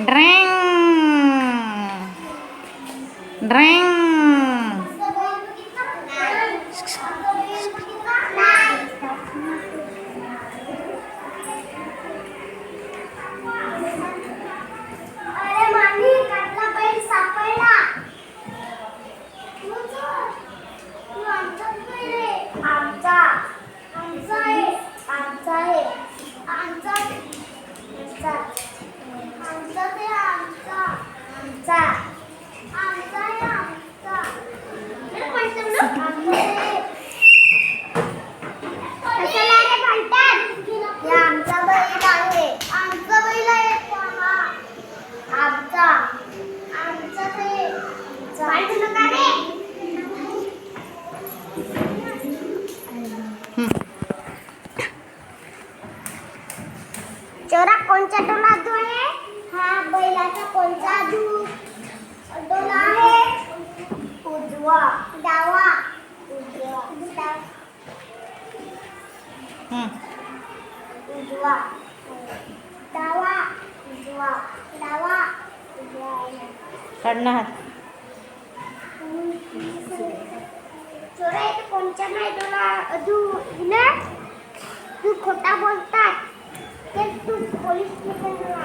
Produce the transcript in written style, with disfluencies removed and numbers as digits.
ड्रिंग ड्रिंग. चोरा कोणचा डोला आहे? हा बैलाचा कोणचा डोला आहे? उजवा. डावा. उजवा. उजवा. डावा. उजवा. डावा. उजवा. काढणं हात. चोरा इथे कोणच्या नाही डोला तू खोटा बोलतात ते तू पोलीस स्टेशनला